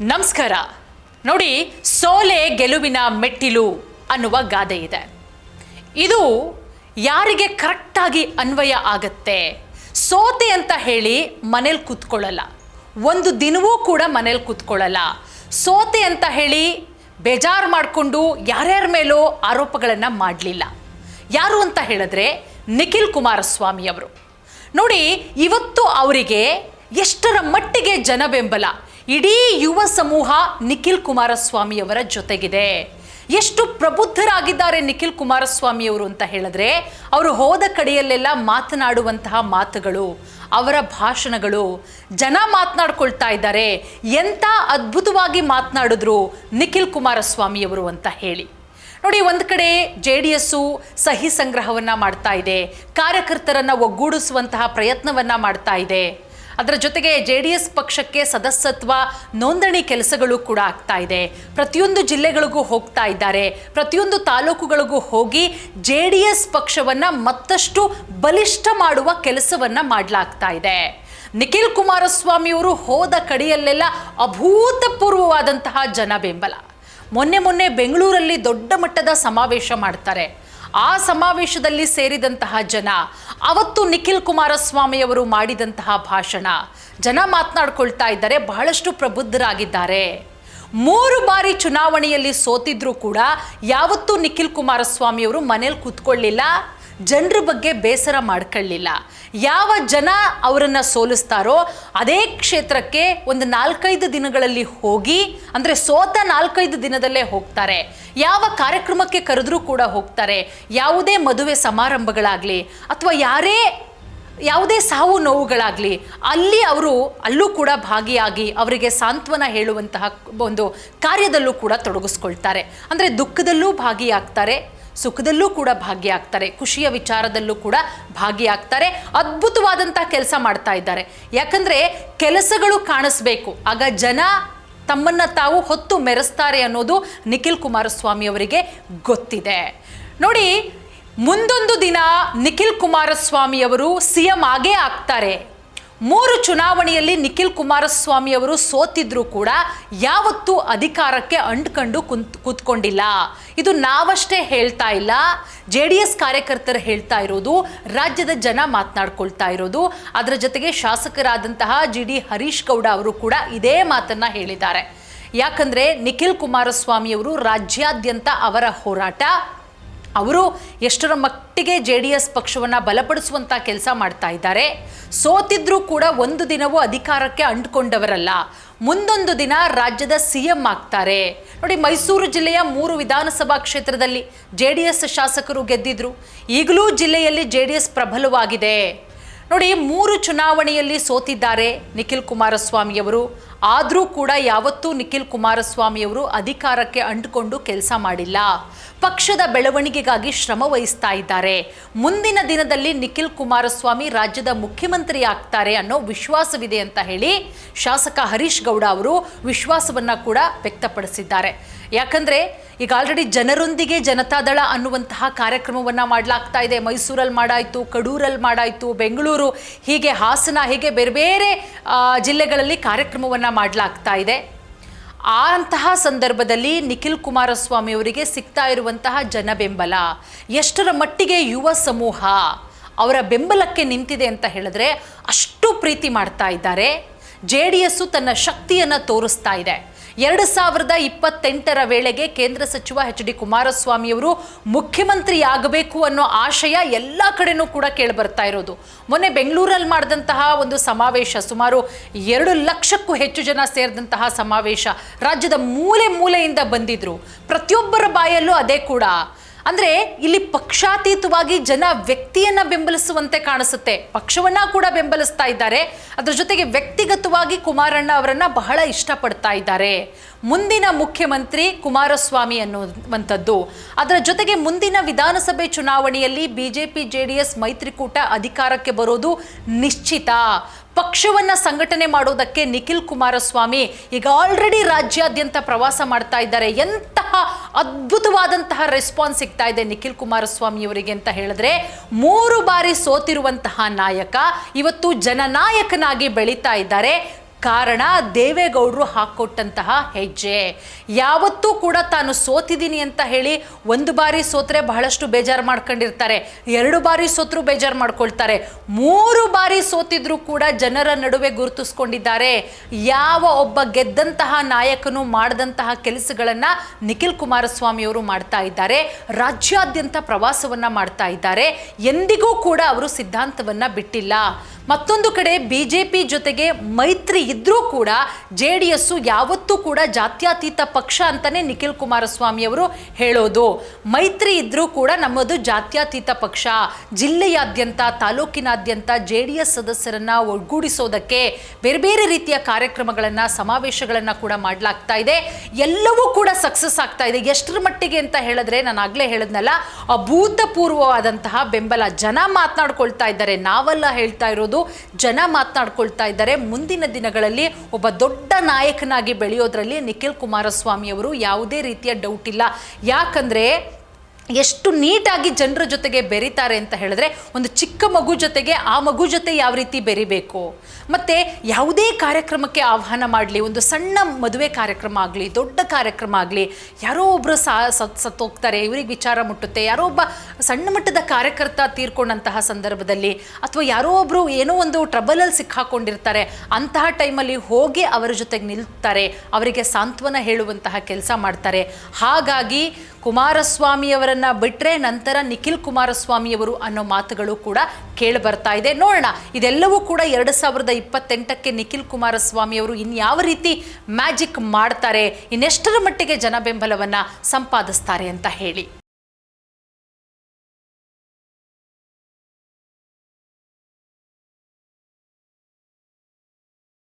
ನಮಸ್ಕಾರ. ನೋಡಿ, ಸೋಲೆ ಗೆಲುವಿನ ಮೆಟ್ಟಿಲು ಅನ್ನುವ ಗಾದೆ ಇದೆ. ಇದು ಯಾರಿಗೆ ಕರೆಕ್ಟಾಗಿ ಅನ್ವಯ ಆಗತ್ತೆ? ಸೋತೆ ಅಂತ ಹೇಳಿ ಮನೇಲಿ ಕೂತ್ಕೊಳ್ಳಲ್ಲ, ಒಂದು ದಿನವೂ ಕೂಡ ಮನೇಲಿ ಕೂತ್ಕೊಳ್ಳಲ್ಲ. ಸೋತೆ ಅಂತ ಹೇಳಿ ಬೇಜಾರು ಮಾಡಿಕೊಂಡು ಯಾರ್ಯಾರ ಮೇಲೂ ಆರೋಪಗಳನ್ನು ಮಾಡಲಿಲ್ಲ. ಯಾರು ಅಂತ ಹೇಳಿದ್ರೆ ನಿಖಿಲ್ ಕುಮಾರಸ್ವಾಮಿ ಅವರು. ನೋಡಿ, ಇವತ್ತು ಅವರಿಗೆ ಎಷ್ಟರ ಮಟ್ಟಿಗೆ ಜನ ಬೆಂಬಲ, ಇಡೀ ಯುವ ಸಮೂಹ ನಿಖಿಲ್ ಕುಮಾರಸ್ವಾಮಿಯವರ ಜೊತೆಗಿದೆ. ಎಷ್ಟು ಪ್ರಬುದ್ಧರಾಗಿದ್ದಾರೆ ನಿಖಿಲ್ ಕುಮಾರಸ್ವಾಮಿಯವರು ಅಂತ ಹೇಳಿದ್ರೆ, ಅವರು ಹೋದ ಕಡೆಯಲ್ಲೆಲ್ಲ ಮಾತನಾಡುವಂತಹ ಮಾತುಗಳು, ಅವರ ಭಾಷಣಗಳು, ಜನ ಮಾತನಾಡ್ಕೊಳ್ತಾ ಇದ್ದಾರೆ. ಎಂಥ ಅದ್ಭುತವಾಗಿ ಮಾತನಾಡಿದ್ರು ನಿಖಿಲ್ ಕುಮಾರಸ್ವಾಮಿಯವರು ಅಂತ ಹೇಳಿ. ನೋಡಿ, ಒಂದು ಕಡೆ JDS ಸಹಿ ಸಂಗ್ರಹವನ್ನು ಮಾಡ್ತಾ ಇದೆ, ಕಾರ್ಯಕರ್ತರನ್ನು ಒಗ್ಗೂಡಿಸುವಂತಹ ಪ್ರಯತ್ನವನ್ನು ಮಾಡ್ತಾ ಇದೆ. ಅದರ ಜೊತೆಗೆ JDS ಪಕ್ಷಕ್ಕೆ ಸದಸ್ಯತ್ವ ನೋಂದಣಿ ಕೆಲಸಗಳು ಕೂಡ ಆಗ್ತಾ ಇದೆ. ಪ್ರತಿಯೊಂದು ಜಿಲ್ಲೆಗಳಿಗೂ ಹೋಗ್ತಾ ಇದ್ದಾರೆ, ಪ್ರತಿಯೊಂದು ತಾಲೂಕುಗಳಿಗೂ ಹೋಗಿ JDS ಪಕ್ಷವನ್ನು ಮತ್ತಷ್ಟು ಬಲಿಷ್ಠ ಮಾಡುವ ಕೆಲಸವನ್ನು ಮಾಡಲಾಗ್ತಾ ಇದೆ. ನಿಖಿಲ್ ಕುಮಾರಸ್ವಾಮಿಯವರು ಹೋದ ಕಡೆಯಲ್ಲೆಲ್ಲ ಅಭೂತಪೂರ್ವವಾದಂತಹ ಜನ ಬೆಂಬಲ. ಮೊನ್ನೆ ಬೆಂಗಳೂರಲ್ಲಿ ದೊಡ್ಡ ಮಟ್ಟದ ಸಮಾವೇಶ ಮಾಡ್ತಾರೆ. ಆ ಸಮಾವೇಶದಲ್ಲಿ ಸೇರಿದಂತಹ ಜನ, ಅವತ್ತು ನಿಖಿಲ್ ಕುಮಾರಸ್ವಾಮಿಯವರು ಮಾಡಿದಂತಹ ಭಾಷಣ, ಜನ ಮಾತನಾಡ್ಕೊಳ್ತಾ ಇದ್ದಾರೆ, ಬಹಳಷ್ಟು ಪ್ರಬುದ್ಧರಾಗಿದ್ದಾರೆ. 3 ಬಾರಿ ಚುನಾವಣೆಯಲ್ಲಿ ಸೋತಿದ್ರು ಕೂಡ ಯಾವತ್ತೂ ನಿಖಿಲ್ ಕುಮಾರಸ್ವಾಮಿಯವರು ಮನೇಲಿ ಕೂತ್ಕೊಳ್ಳಿಲ್ಲ, ಜನರ ಬಗ್ಗೆ ಬೇಸರ ಮಾಡ್ಕೊಳ್ಳಿಲ್ಲ. ಯಾವ ಜನ ಅವರನ್ನು ಸೋಲಿಸ್ತಾರೋ ಅದೇ ಕ್ಷೇತ್ರಕ್ಕೆ ಒಂದು 4-5 ದಿನಗಳಲ್ಲಿ ಹೋಗಿ, ಅಂದರೆ ಸೋತ 4-5 ದಿನದಲ್ಲೇ ಹೋಗ್ತಾರೆ. ಯಾವ ಕಾರ್ಯಕ್ರಮಕ್ಕೆ ಕರೆದ್ರೂ ಕೂಡ ಹೋಗ್ತಾರೆ. ಯಾವುದೇ ಮದುವೆ ಸಮಾರಂಭಗಳಾಗಲಿ ಅಥವಾ ಯಾವುದೇ ಸಾವು ನೋವುಗಳಾಗಲಿ ಅಲ್ಲೂ ಕೂಡ ಭಾಗಿಯಾಗಿ ಅವರಿಗೆ ಸಾಂತ್ವನ ಹೇಳುವಂತಹ ಒಂದು ಕಾರ್ಯದಲ್ಲೂ ಕೂಡ ತೊಡಗಿಸ್ಕೊಳ್ತಾರೆ. ಅಂದರೆ ದುಃಖದಲ್ಲೂ ಭಾಗಿಯಾಗ್ತಾರೆ, ಸುಖದಲ್ಲೂ ಕೂಡ ಭಾಗಿಯಾಗ್ತಾರೆ, ಖುಷಿಯ ವಿಚಾರದಲ್ಲೂ ಕೂಡ ಭಾಗಿಯಾಗ್ತಾರೆ. ಅದ್ಭುತವಾದಂಥ ಕೆಲಸ ಮಾಡ್ತಾ ಇದ್ದಾರೆ. ಯಾಕಂದರೆ ಕೆಲಸಗಳು ಕಾಣಿಸ್ಬೇಕು, ಆಗ ಜನ ತಮ್ಮನ್ನು ತಾವು ಹೊತ್ತು ಮೆರೆಸ್ತಾರೆ ಅನ್ನೋದು ನಿಖಿಲ್ ಕುಮಾರಸ್ವಾಮಿ ಅವರಿಗೆ ಗೊತ್ತಿದೆ. ನೋಡಿ, ಮುಂದೊಂದು ದಿನ ನಿಖಿಲ್ ಕುಮಾರಸ್ವಾಮಿ ಅವರು CM ಆಗೇ ಆಗ್ತಾರೆ. 3 ಚುನಾವಣೆಯಲ್ಲಿ ನಿಖಿಲ್ ಕುಮಾರಸ್ವಾಮಿ ಅವರು ಸೋತಿದ್ರು ಕೂಡ ಯಾವತ್ತೂ ಅಧಿಕಾರಕ್ಕೆ ಅಂಟ್ಕೊಂಡು ಕೂತ್ಕೊಂಡಿಲ್ಲ. ಇದು ನಾವಷ್ಟೇ ಹೇಳ್ತಾ ಇಲ್ಲ, JDS ಕಾರ್ಯಕರ್ತರು ಹೇಳ್ತಾ ಇರೋದು, ರಾಜ್ಯದ ಜನ ಮಾತನಾಡ್ಕೊಳ್ತಾ ಇರೋದು. ಅದರ ಜೊತೆಗೆ ಶಾಸಕರಾದಂತಹ GD ಹರೀಶ್ ಗೌಡ ಅವರು ಕೂಡ ಇದೇ ಮಾತನ್ನ ಹೇಳಿದ್ದಾರೆ. ಯಾಕಂದ್ರೆ ನಿಖಿಲ್ ಕುಮಾರಸ್ವಾಮಿಯವರು ರಾಜ್ಯಾದ್ಯಂತ ಅವರ ಹೋರಾಟ, ಅವರು ಎಷ್ಟರ ಮಟ್ಟಿಗೆ JDS ಪಕ್ಷವನ್ನು ಬಲಪಡಿಸುವಂಥ ಕೆಲಸ ಮಾಡ್ತಾ ಇದ್ದಾರೆ. ಸೋತಿದ್ರೂ ಕೂಡ ಒಂದು ದಿನವೂ ಅಧಿಕಾರಕ್ಕೆ ಅಂಟ್ಕೊಂಡವರಲ್ಲ, ಮುಂದೊಂದು ದಿನ ರಾಜ್ಯದ CM ಆಗ್ತಾರೆ. ನೋಡಿ, ಮೈಸೂರು ಜಿಲ್ಲೆಯ 3 ವಿಧಾನಸಭಾ ಕ್ಷೇತ್ರದಲ್ಲಿ JDS ಶಾಸಕರು ಗೆದ್ದಿದ್ರು. ಈಗಲೂ ಜಿಲ್ಲೆಯಲ್ಲಿ JDS ಪ್ರಬಲವಾಗಿದೆ. ನೋಡಿ, 3 ಚುನಾವಣೆಯಲ್ಲಿ ಸೋತಿದ್ದಾರೆ ನಿಖಿಲ್ ಕುಮಾರಸ್ವಾಮಿಯವರು. ಆದರೂ ಕೂಡ ಯಾವತ್ತೂ ನಿಖಿಲ್ ಕುಮಾರಸ್ವಾಮಿಯವರು ಅಧಿಕಾರಕ್ಕೆ ಅಂಟಿಕೊಂಡು ಕೆಲಸ ಮಾಡಿಲ್ಲ. ಪಕ್ಷದ ಬೆಳವಣಿಗೆಗಾಗಿ ಶ್ರಮ ವಹಿಸ್ತಾ ಇದ್ದಾರೆ. ಮುಂದಿನ ದಿನದಲ್ಲಿ ನಿಖಿಲ್ ಕುಮಾರಸ್ವಾಮಿ ರಾಜ್ಯದ ಮುಖ್ಯಮಂತ್ರಿ ಆಗ್ತಾರೆ ಅನ್ನೋ ವಿಶ್ವಾಸವಿದೆ ಅಂತ ಹೇಳಿ ಶಾಸಕ ಹರೀಶ್ ಗೌಡ ಅವರು ವಿಶ್ವಾಸವನ್ನ ಕೂಡ ವ್ಯಕ್ತಪಡಿಸಿದ್ದಾರೆ. ಯಾಕಂದ್ರೆ ಈಗ ಆಲ್ರೆಡಿ ಜನರೊಂದಿಗೆ ಜನತಾದಳ ಅನ್ನುವಂತಹ ಕಾರ್ಯಕ್ರಮವನ್ನು ಮಾಡಲಾಗ್ತಾ ಇದೆ. ಮೈಸೂರಲ್ಲಿ ಮಾಡಾಯಿತು, ಕಡೂರಲ್ಲಿ ಮಾಡಾಯಿತು, ಬೆಂಗಳೂರು, ಹೀಗೆ ಹಾಸನ, ಹೀಗೆ ಬೇರೆ ಬೇರೆ ಜಿಲ್ಲೆಗಳಲ್ಲಿ ಕಾರ್ಯಕ್ರಮವನ್ನು ಮಾಡಲಾಗ್ತಾ ಇದೆ. ಅಂತಹ ಸಂದರ್ಭದಲ್ಲಿ ನಿಖಿಲ್ ಕುಮಾರಸ್ವಾಮಿ ಅವರಿಗೆ ಸಿಗ್ತಾ ಇರುವಂತಹ ಜನ ಬೆಂಬಲ, ಎಷ್ಟರ ಮಟ್ಟಿಗೆ ಯುವ ಸಮೂಹ ಅವರ ಬೆಂಬಲಕ್ಕೆ ನಿಂತಿದೆ ಅಂತ ಹೇಳಿದ್ರೆ ಅಷ್ಟು ಪ್ರೀತಿ ಮಾಡ್ತಾ ಇದ್ದಾರೆ. JDS ತನ್ನ ಶಕ್ತಿಯನ್ನು ತೋರಿಸ್ತಾ ಇದೆ. 2028ರ ವೇಳೆಗೆ ಕೇಂದ್ರ ಸಚಿವ HD ಕುಮಾರಸ್ವಾಮಿಯವರು ಮುಖ್ಯಮಂತ್ರಿ ಆಗಬೇಕು ಅನ್ನೋ ಆಶಯ ಎಲ್ಲ ಕಡೆನೂ ಕೂಡ ಕೇಳಿ ಬರ್ತಾ ಇರೋದು. ಮೊನ್ನೆ ಬೆಂಗಳೂರಲ್ಲಿ ಮಾಡಿದಂತಹ ಒಂದು ಸಮಾವೇಶ, ಸುಮಾರು 2 ಲಕ್ಷಕ್ಕೂ ಹೆಚ್ಚು ಜನ ಸೇರಿದಂತಹ ಸಮಾವೇಶ, ರಾಜ್ಯದ ಮೂಲೆ ಮೂಲೆಯಿಂದ ಬಂದಿದ್ರು. ಪ್ರತಿಯೊಬ್ಬರ ಬಾಯಲ್ಲೂ ಅದೇ ಕೂಡ. ಅಂದರೆ ಇಲ್ಲಿ ಪಕ್ಷಾತೀತವಾಗಿ ಜನ ವ್ಯಕ್ತಿಯನ್ನ ಬೆಂಬಲಿಸುವಂತೆ ಕಾಣಿಸುತ್ತೆ. ಪಕ್ಷವನ್ನ ಕೂಡ ಬೆಂಬಲಿಸ್ತಾ ಇದ್ದಾರೆ, ಅದರ ಜೊತೆಗೆ ವ್ಯಕ್ತಿಗತವಾಗಿ ಕುಮಾರಣ್ಣ ಅವರನ್ನ ಬಹಳ ಇಷ್ಟಪಡ್ತಾ ಇದ್ದಾರೆ. ಮುಂದಿನ ಮುಖ್ಯಮಂತ್ರಿ ಕುಮಾರಸ್ವಾಮಿ ಅನ್ನುವಂಥದ್ದು, ಅದರ ಜೊತೆಗೆ ಮುಂದಿನ ವಿಧಾನಸಭೆ ಚುನಾವಣೆಯಲ್ಲಿ BJP JDS ಮೈತ್ರಿಕೂಟ ಅಧಿಕಾರಕ್ಕೆ ಬರೋದು ನಿಶ್ಚಿತ. ಪಕ್ಷವನ್ನ ಸಂಘಟನೆ ಮಾಡೋದಕ್ಕೆ ನಿಖಿಲ್ ಕುಮಾರಸ್ವಾಮಿ ಈಗ ಆಲ್ರೆಡಿ ರಾಜ್ಯಾದ್ಯಂತ ಪ್ರವಾಸ ಮಾಡ್ತಾ ಇದ್ದಾರೆ. ಎಂತಹ ಅದ್ಭುತವಾದಂತಹ ರೆಸ್ಪಾನ್ಸ್ ಸಿಗ್ತಾ ಇದೆ ನಿಖಿಲ್ ಕುಮಾರಸ್ವಾಮಿ ಅವರಿಗೆ ಅಂತ ಹೇಳಿದ್ರೆ, 3 ಬಾರಿ ಸೋತಿರುವಂತಹ ನಾಯಕ ಇವತ್ತು ಜನನಾಯಕನಾಗಿ ಬೆಳೀತಾ ಇದ್ದಾರೆ. ಕಾರಣ ದೇವೇಗೌಡರು ಹಾಕ್ಕೊಟ್ಟಂತಹ ಹೆಜ್ಜೆ. ಯಾವತ್ತೂ ಕೂಡ ತಾನು ಸೋತಿದ್ದೀನಿ ಅಂತ ಹೇಳಿ ಒಂದು ಬಾರಿ ಸೋತ್ರೆ ಬಹಳಷ್ಟು ಬೇಜಾರು ಮಾಡ್ಕೊಂಡಿರ್ತಾರೆ, 2 ಬಾರಿ ಸೋತ್ರು ಬೇಜಾರು ಮಾಡ್ಕೊಳ್ತಾರೆ, 3 ಬಾರಿ ಸೋತಿದ್ರು ಕೂಡ ಜನರ ನಡುವೆ ಗುರುತಿಸ್ಕೊಂಡಿದ್ದಾರೆ. ಯಾವ ಒಬ್ಬ ಗೆದ್ದಂತಹ ನಾಯಕನು ಮಾಡಿದಂತಹ ಕೆಲಸಗಳನ್ನ ನಿಖಿಲ್ ಕುಮಾರಸ್ವಾಮಿ ಅವರು ಮಾಡ್ತಾ ಇದ್ದಾರೆ. ರಾಜ್ಯಾದ್ಯಂತ ಪ್ರವಾಸವನ್ನ ಮಾಡ್ತಾ ಇದ್ದಾರೆ. ಎಂದಿಗೂ ಕೂಡ ಅವರು ಸಿದ್ಧಾಂತವನ್ನ ಬಿಟ್ಟಿಲ್ಲ. ಮತ್ತೊಂದು ಕಡೆ ಬಿಜೆಪಿ ಜೊತೆಗೆ ಮೈತ್ರಿ ಇದ್ರೂ ಕೂಡ JDS ಯಾವತ್ತೂ ಕೂಡ ಜಾತ್ಯತೀತ ಪಕ್ಷ ಅಂತಾನೆ ನಿಖಿಲ್ ಕುಮಾರಸ್ವಾಮಿ ಅವರು ಹೇಳೋದು. ಮೈತ್ರಿ ಇದ್ರೂ ಕೂಡ ನಮ್ಮದು ಜಾತ್ಯತೀತ ಪಕ್ಷ. ಜಿಲ್ಲೆಯಾದ್ಯಂತ ತಾಲೂಕಿನಾದ್ಯಂತ JDS ಸದಸ್ಯರನ್ನ ಒಗ್ಗೂಡಿಸೋದಕ್ಕೆ ಬೇರೆ ಬೇರೆ ರೀತಿಯ ಕಾರ್ಯಕ್ರಮಗಳನ್ನ ಸಮಾವೇಶಗಳನ್ನ ಕೂಡ ಮಾಡಲಾಗ್ತಾ ಇದೆ. ಎಲ್ಲವೂ ಕೂಡ ಸಕ್ಸಸ್ ಆಗ್ತಾ ಇದೆ. ಎಷ್ಟರ ಮಟ್ಟಿಗೆ ಅಂತ ಹೇಳಿದ್ರೆ ನಾನು ಆಗ್ಲೇ ಹೇಳಿದ್ನಲ್ಲ, ಅಭೂತಪೂರ್ವವಾದಂತಹ ಬೆಂಬಲ. ಜನ ಮಾತನಾಡ್ಕೊಳ್ತಾ ಇದ್ದಾರೆ, ನಾವೆಲ್ಲ ಹೇಳ್ತಾ ಇರೋದು, ಜನ ಮಾತನಾಡ್ಕೊಳ್ತಾ ಇದ್ದಾರೆ. ಮುಂದಿನ ದಿನಗಳಲ್ಲಿ ಒಬ್ಬ ದೊಡ್ಡ ನಾಯಕನಾಗಿ ಬೆಳೆಯೋದ್ರಲ್ಲಿ ನಿಖಿಲ್ ಕುಮಾರಸ್ವಾಮಿ ಅವರು ಯಾವುದೇ ರೀತಿಯ ಡೌಟ್ ಇಲ್ಲ. ಯಾಕಂದ್ರೆ ಎಷ್ಟು ನೀಟಾಗಿ ಜನರ ಜೊತೆಗೆ ಬೆರೀತಾರೆ ಅಂತ ಹೇಳಿದ್ರೆ, ಒಂದು ಚಿಕ್ಕ ಮಗು ಜೊತೆಗೆ ಆ ಮಗು ಜೊತೆ ಯಾವ ರೀತಿ ಬೆರಿಬೇಕು, ಮತ್ತೆ ಯಾವುದೇ ಕಾರ್ಯಕ್ರಮಕ್ಕೆ ಆಹ್ವಾನ ಮಾಡಲಿ, ಒಂದು ಸಣ್ಣ ಮದುವೆ ಕಾರ್ಯಕ್ರಮ ಆಗಲಿ, ದೊಡ್ಡ ಕಾರ್ಯಕ್ರಮ ಆಗಲಿ, ಯಾರೋ ಒಬ್ಬರು ಸತ್ತೋಗ್ತಾರೆ, ಇವ್ರಿಗೆ ವಿಚಾರ ಮುಟ್ಟುತ್ತೆ, ಯಾರೋ ಒಬ್ಬ ಸಣ್ಣ ಮಟ್ಟದ ಕಾರ್ಯಕರ್ತ ತೀರ್ಕೊಂಡಂತಹ ಸಂದರ್ಭದಲ್ಲಿ, ಅಥವಾ ಯಾರೋ ಒಬ್ಬರು ಏನೋ ಒಂದು ಟ್ರಬಲಲ್ಲಿ ಸಿಕ್ಕಾಕೊಂಡಿರ್ತಾರೆ, ಅಂತಹ ಟೈಮಲ್ಲಿ ಹೋಗಿ ಅವರ ಜೊತೆಗೆ ನಿಲ್ತಾರೆ, ಅವರಿಗೆ ಸಾಂತ್ವನ ಹೇಳುವಂತಹ ಕೆಲಸ ಮಾಡ್ತಾರೆ. ಹಾಗಾಗಿ ಕುಮಾರಸ್ವಾಮಿಯವರನ್ನ ಬಿಟ್ಟರೆ ನಂತರ ನಿಖಿಲ್ ಕುಮಾರಸ್ವಾಮಿಯವರು ಅನ್ನೋ ಮಾತುಗಳು ಕೂಡ ಕೇಳಿ ಬರ್ತಾ ಇದೆ. ನೋಡೋಣ, ಇದೆಲ್ಲವೂ ಕೂಡ 2028ಕ್ಕೆ ನಿಖಿಲ್ ಕುಮಾರಸ್ವಾಮಿಯವರು ಇನ್ಯಾವ ರೀತಿ ಮ್ಯಾಜಿಕ್ ಮಾಡ್ತಾರೆ, ಇನ್ನೆಷ್ಟರ ಮಟ್ಟಿಗೆ ಜನ ಬೆಂಬಲವನ್ನು ಸಂಪಾದಿಸ್ತಾರೆ ಅಂತ ಹೇಳಿ.